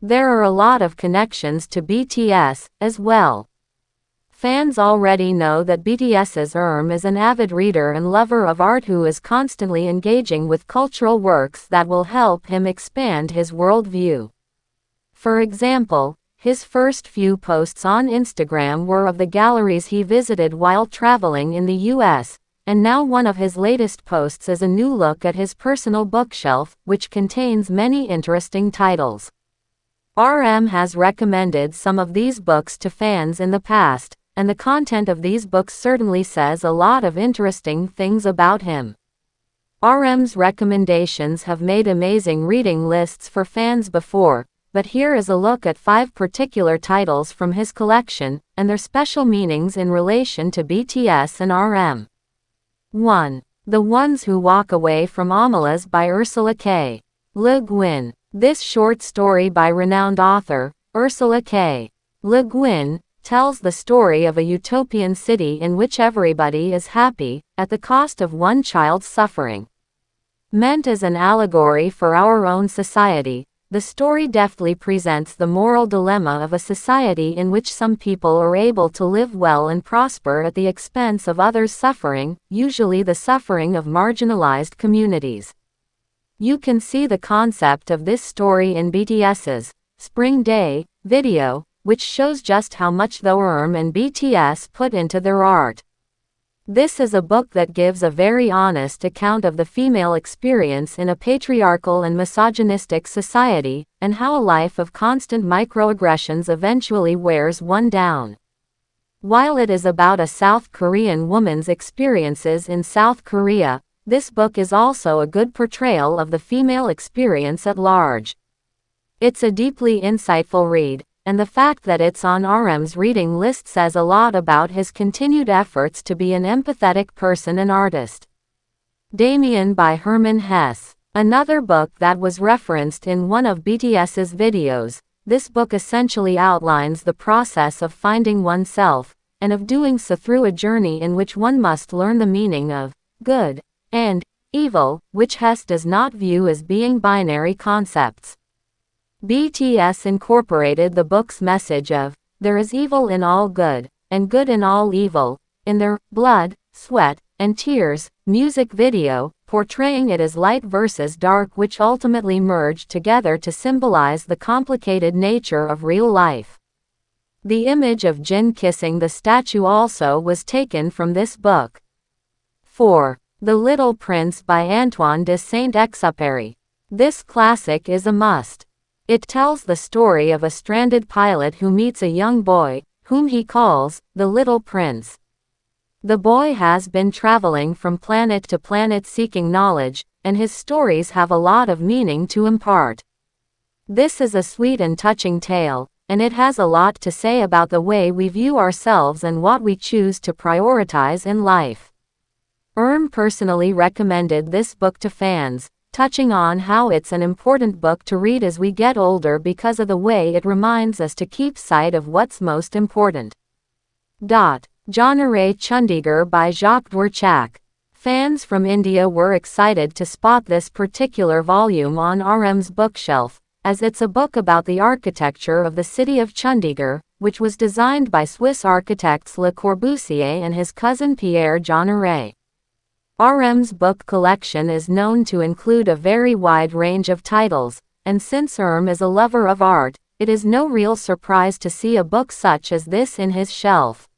There are a lot of connections to BTS, as well. Fans already know that BTS's is an avid reader and lover of art who is constantly engaging with cultural works that will help him expand his worldview. For example, his first few posts on Instagram were of the galleries he visited while traveling in the US, and now one of his latest posts is a new look at his personal bookshelf, which contains many interesting titles. RM has recommended some of these books to fans in the past, and the content of these books certainly says a lot of interesting things about him. RM's recommendations have made amazing reading lists for fans before, but here is a look at 5 particular titles from his collection, and their special meanings in relation to BTS and RM. 1. The Ones Who Walk Away from Amalas by Ursula K. Le Guin. This short story by renowned author, Ursula K. Le Guin, tells the story of a utopian city in which everybody is happy, at the cost of one child's suffering. Meant as an allegory for our own society, the story deftly presents the moral dilemma of a society in which some people are able to live well and prosper at the expense of others' suffering, usually the suffering of marginalized communities. You can see the concept of this story in BTS's Spring Day video, which shows just how much the and BTS put into their art. This is a book that gives a very honest account of the female experience in a patriarchal and misogynistic society, and how a life of constant microaggressions eventually wears one down. While it is about a South Korean woman's experiences in South Korea, this book is also a good portrayal of the female experience at large. It's a deeply insightful read, and the fact that it's on RM's reading list says a lot about his continued efforts to be an empathetic person and artist. Damien by Hermann Hesse. Another book that was referenced in one of BTS's videos, this book essentially outlines the process of finding oneself, and of doing so through a journey in which one must learn the meaning of good and evil, which Hesse does not view as being binary concepts. BTS incorporated the book's message of, there is evil in all good, and good in all evil, in their Blood, Sweat, and Tears music video, portraying it as light versus dark, which ultimately merged together to symbolize the complicated nature of real life. The image of Jin kissing the statue also was taken from this book. 4. The Little Prince by Antoine de Saint-Exupéry. This classic is a must. It tells the story of a stranded pilot who meets a young boy, whom he calls the Little Prince. The boy has been traveling from planet to planet seeking knowledge, and his stories have a lot of meaning to impart. This is a sweet and touching tale, and it has a lot to say about the way we view ourselves and what we choose to prioritize in life. Personally recommended this book to fans, touching on how it's an important book to read as we get older because of the way it reminds us to keep sight of what's most important. Janare Chandigarh by Jacques Dworchak. Fans from India were excited to spot this particular volume on RM's bookshelf, as it's a book about the architecture of the city of Chandigarh, which was designed by Swiss architects Le Corbusier and his cousin Pierre Janare. RM's book collection is known to include a very wide range of titles, and since is a lover of art, it is no real surprise to see a book such as this in his shelf.